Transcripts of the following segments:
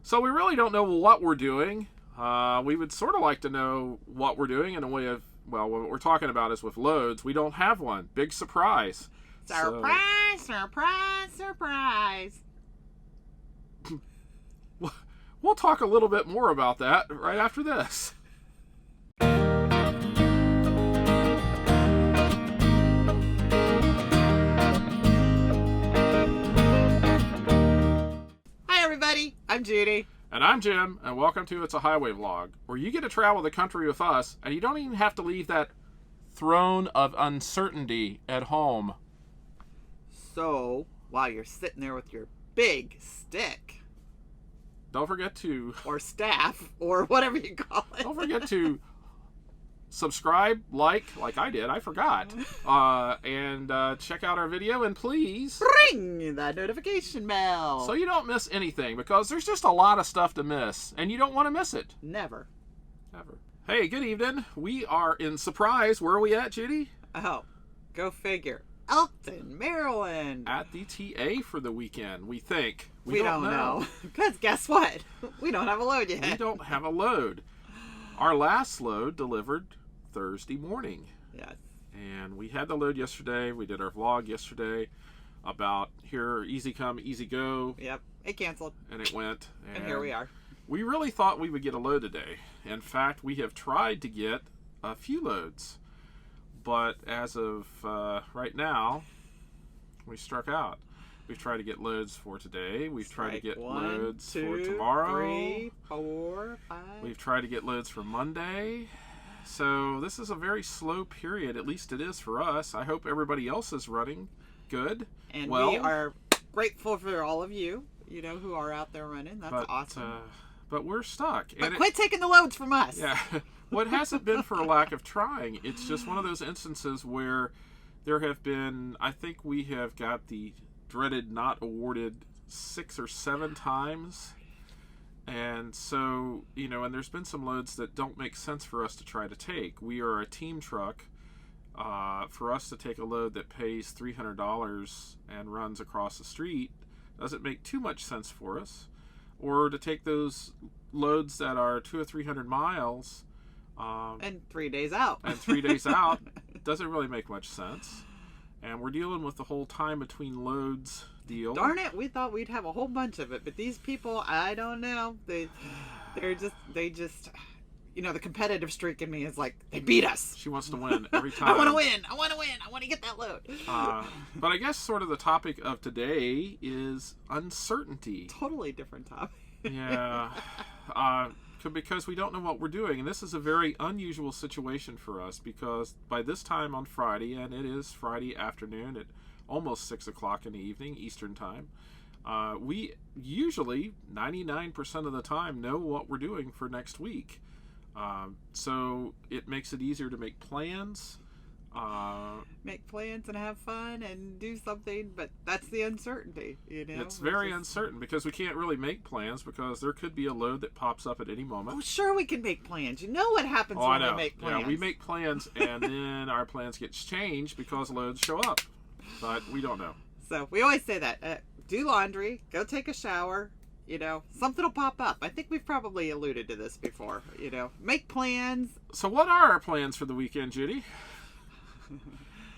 So we really don't know what we're doing. We would sort of like to know what we're doing in a way of, well, what we're talking about is with loads. We don't have one. Big surprise. Surprise, surprise, surprise. We'll talk a little bit more about that right after this. Hi, everybody. I'm Judy. And I'm Jim, and welcome to It's a Highway Vlog, where you get to travel the country with us, and you don't even have to leave that throne of uncertainty at home. So, while you're sitting there with your big stick, Don't forget to... or staff, or whatever you call it. Don't forget to subscribe, like I did, I forgot, and check out our video, and please... Ring that notification bell. So you don't miss anything, because there's just a lot of stuff to miss, and you don't want to miss it. Never. Ever. Hey, good evening. We are in Surprise. Where are we at, Judy? Oh, go figure. Elkton, Maryland. At the TA for the weekend, we think. We don't know. Because guess what? We don't have a load yet. We don't have a load. Our last load delivered Thursday morning. Yes. And we had the load yesterday. We did our vlog yesterday about here, easy come, easy go. Yep. It canceled. And it went. And here we are. We really thought we would get a load today. In fact, we have tried to get a few loads. But as of right now, we struck out. We've tried to get loads for today. We've tried to get loads for tomorrow. 3, 4, 5. We've tried to get loads for Monday. So this is a very slow period. At least it is for us. I hope everybody else is running good. And we are grateful for all of you, who are out there running. That's awesome. But we're stuck. But quit taking the loads from us. Yeah. Well, it hasn't been for a lack of trying. It's just one of those instances where there have been, I think we have got the dreaded not awarded 6 or 7 times. And so, and there's been some loads that don't make sense for us to try to take. We are a team truck. For us to take a load that pays $300 and runs across the street doesn't make too much sense for us. Or to take those loads that are 200 or 300 miles and 3 days out. And 3 days out doesn't really make much sense. And we're dealing with the whole time between loads deal. Darn it, we thought we'd have a whole bunch of it, but these people, I don't know. They just the competitive streak in me is like, they beat us. She wants to win every time. I want to win. I want to get that load. But I guess sort of the topic of today is uncertainty. Totally different topic. Yeah. Because we don't know what we're doing. And this is a very unusual situation for us because by this time on Friday, and it is Friday afternoon at almost 6 o'clock in the evening, Eastern time, we usually, 99% of the time, know what we're doing for next week. So it makes it easier to make plans. Make plans and have fun and do something, but that's the uncertainty, It's very uncertain because we can't really make plans because there could be a load that pops up at any moment. Oh, sure we can make plans. You know what happens when we make plans. Yeah, we make plans and then our plans get changed because loads show up, but we don't know. So we always say that. Do laundry, go take a shower, something will pop up. I think we've probably alluded to this before, make plans. So what are our plans for the weekend, Judy?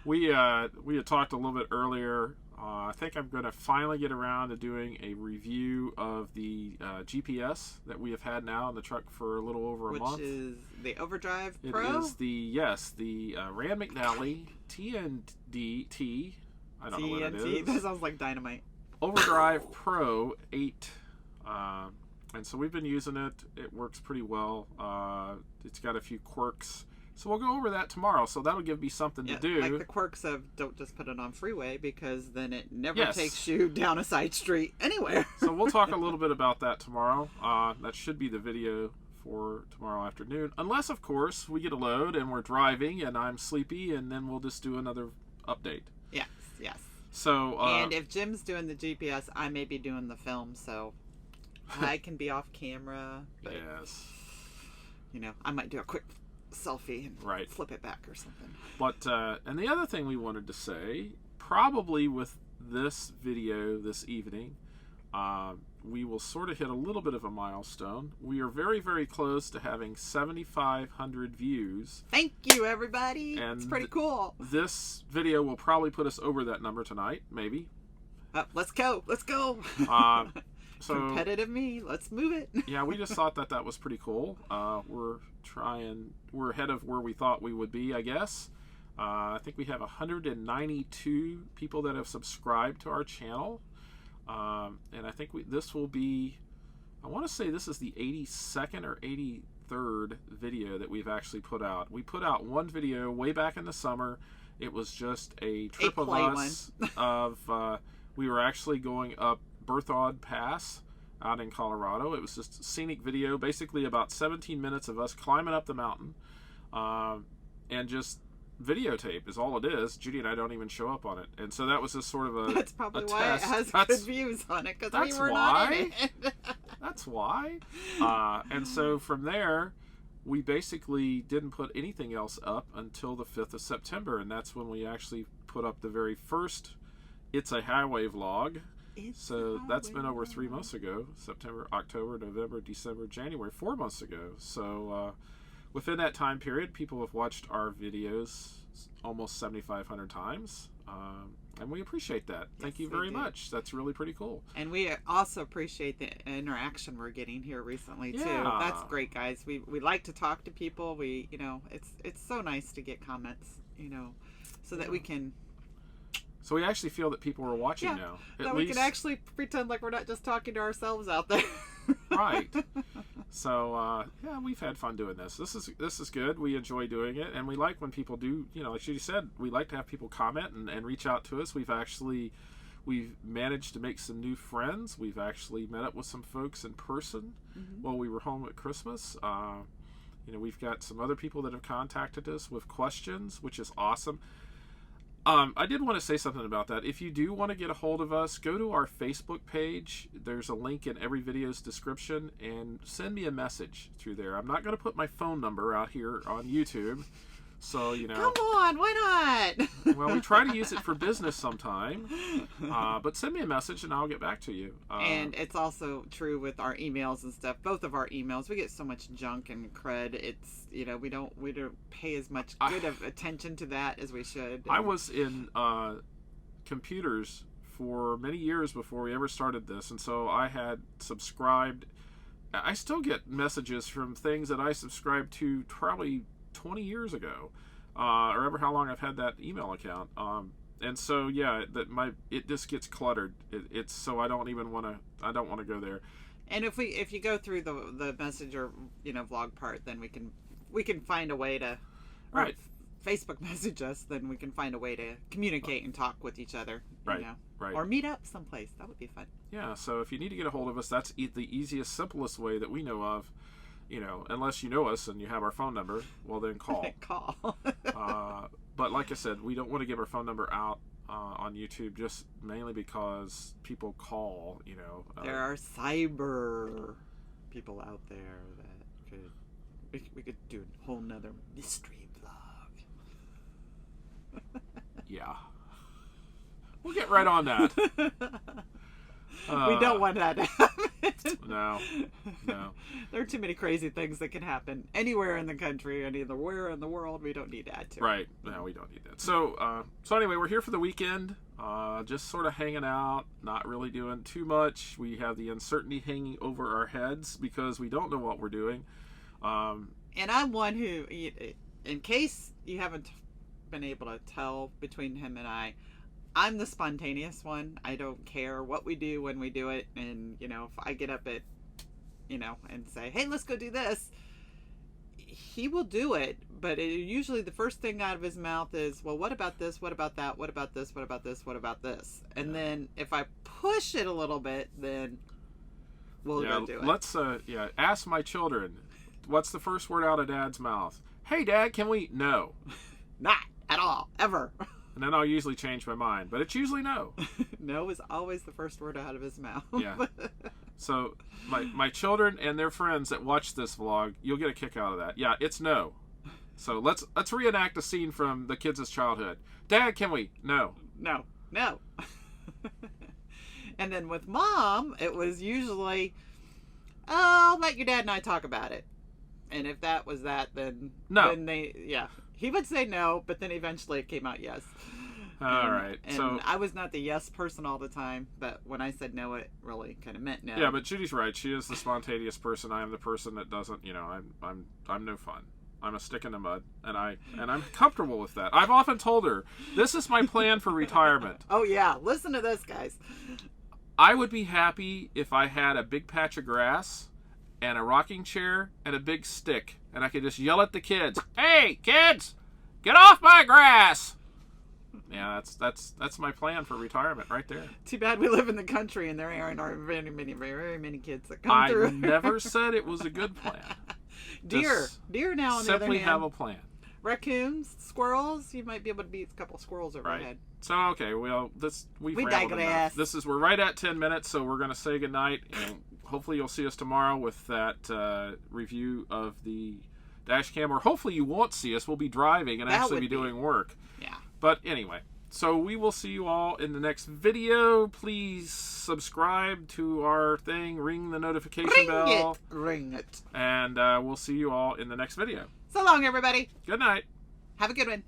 We had talked a little bit earlier. I think I'm going to finally get around to doing a review of the GPS that we have had now in the truck for a little over a month. Which is the Overdrive Pro? It is the Rand McNally TNDT. I don't know what it is. That sounds like dynamite. Overdrive Pro 8. And so we've been using it. It works pretty well. It's got a few quirks. So we'll go over that tomorrow. So that'll give me something to do. Like the quirks of don't just put it on freeway because then it never takes you down a side street anywhere. So we'll talk a little bit about that tomorrow. That should be the video for tomorrow afternoon. Unless, of course, we get a load and we're driving and I'm sleepy and then we'll just do another update. Yes. So and if Jim's doing the GPS, I may be doing the film, so I can be off camera. But, yes. I might do a quick selfie and flip it back or something. But and the other thing we wanted to say, probably with this video this evening, we will sort of hit a little bit of a milestone. We are very, very close to having 7,500 views. Thank you, everybody. And it's pretty cool. This video will probably put us over that number tonight, maybe. Let's go. Let's go. So competitive me. Let's move it. Yeah, we just thought that was pretty cool. We're ahead of where we thought we would be, I guess. I think we have 192 people that have subscribed to our channel. And I think this will be, I want to say this is the 82nd or 83rd video that we've actually put out. We put out one video way back in the summer. It was just a trip of us we were actually going up Berthold Pass out in Colorado. It was just a scenic video, basically about 17 minutes of us climbing up the mountain, and just videotape is all it is. Judy and I don't even show up on it, and so that was just sort of a that's probably a why test. It has good views on it, because we were not in it. That's why. And so from there, we basically didn't put anything else up until the 5th of September, and that's when we actually put up the very first It's a Highway vlog. So that's been over 3 months ago. September, October, November, December, January, 4 months ago. So within that time period, people have watched our videos almost 7,500 times. And we appreciate that. Thank you very much. That's really pretty cool. And we also appreciate the interaction we're getting here recently too. That's great, guys. We like to talk to people. We, it's so nice to get comments, so that we can. So we actually feel that people are watching now. That we can actually pretend like we're not just talking to ourselves out there. Right. So yeah, we've had fun doing this. This is good. We enjoy doing it, and we like when people do. Like Judy said, we like to have people comment and reach out to us. We've managed to make some new friends. We've actually met up with some folks in person while we were home at Christmas. We've got some other people that have contacted us with questions, which is awesome. I did want to say something about that. If you do want to get a hold of us, go to our Facebook page. There's a link in every video's description, and send me a message through there. I'm not going to put my phone number out here on YouTube. So, Come on, why not? Well, we try to use it for business sometime. But send me a message and I'll get back to you. And it's also true with our emails and stuff. Both of our emails, we get so much junk and crud. It's, we don't pay as much attention to that as we should. I was in computers for many years before we ever started this. And so I had subscribed. I still get messages from things that I subscribed to probably 20 years ago, or ever how long I've had that email account, and so it just gets cluttered. It's so I don't want to go there. And if you go through the messenger vlog part, then we can find a way to Facebook message us. Then we can find a way to communicate and talk with each other. Right. Or meet up someplace. That would be fun. Yeah. So if you need to get a hold of us, that's the easiest, simplest way that we know of. Unless you know us and you have our phone number, well then call. But like I said, we don't want to give our phone number out on YouTube, just mainly because people call. There are cyber people out there that we could do a whole nother mystery vlog. Yeah, we'll get right on that. We don't want that to happen. No. There are too many crazy things that can happen anywhere in the country, anywhere in the world. We don't need to add to. Right. No, we don't need that. So anyway, we're here for the weekend, just sort of hanging out, not really doing too much. We have the uncertainty hanging over our heads because we don't know what we're doing. And I'm one who, in case you haven't been able to tell between him and I'm the spontaneous one. I don't care what we do when we do it. And, if I get up at, and say, hey, let's go do this, he will do it. But usually the first thing out of his mouth is, well, what about this? What about that? What about this? What about this? What about this? And then if I push it a little bit, then we'll go do it. Let's, ask my children, what's the first word out of Dad's mouth? Hey, Dad, can we? No. Not at all. Ever. And then I'll usually change my mind, but it's usually no. No is always the first word out of his mouth. Yeah. So my children and their friends that watch this vlog, you'll get a kick out of that. Yeah, it's no. So let's reenact a scene from the kids' childhood. Dad, can we? No. No. And then with Mom, it was usually, oh, let your dad and I talk about it. And if that was that, then No. then he would say no, but then eventually it came out yes. All right. And So I was not the yes person all the time, but when I said no, it really kind of meant no. yeah, but Judy's right. She is the spontaneous person. I am the person that doesn't. I'm no fun. I'm a stick in the mud, and I'm comfortable with that. I've often told her this is my plan for retirement. Oh yeah, listen to this, guys. I would be happy if I had a big patch of grass and a rocking chair and a big stick, and I could just yell at the kids, "Hey, kids, get off my grass!" Yeah, that's my plan for retirement right there. Too bad we live in the country and there aren't very many kids that come through. I never said it was a good plan. Deer now on the other simply hand. have a plan. Raccoons, squirrels, you might be able to beat a couple squirrels overhead. So okay, well we digress. Enough. We're right at 10 minutes, so we're gonna say goodnight, and hopefully you'll see us tomorrow with that review of the dash cam, or hopefully you won't see us. We'll be driving and actually be doing work. Yeah. But anyway, so we will see you all in the next video. Please subscribe to our thing, ring the notification bell. Ring it. And we'll see you all in the next video. So long, everybody. Good night. Have a good one.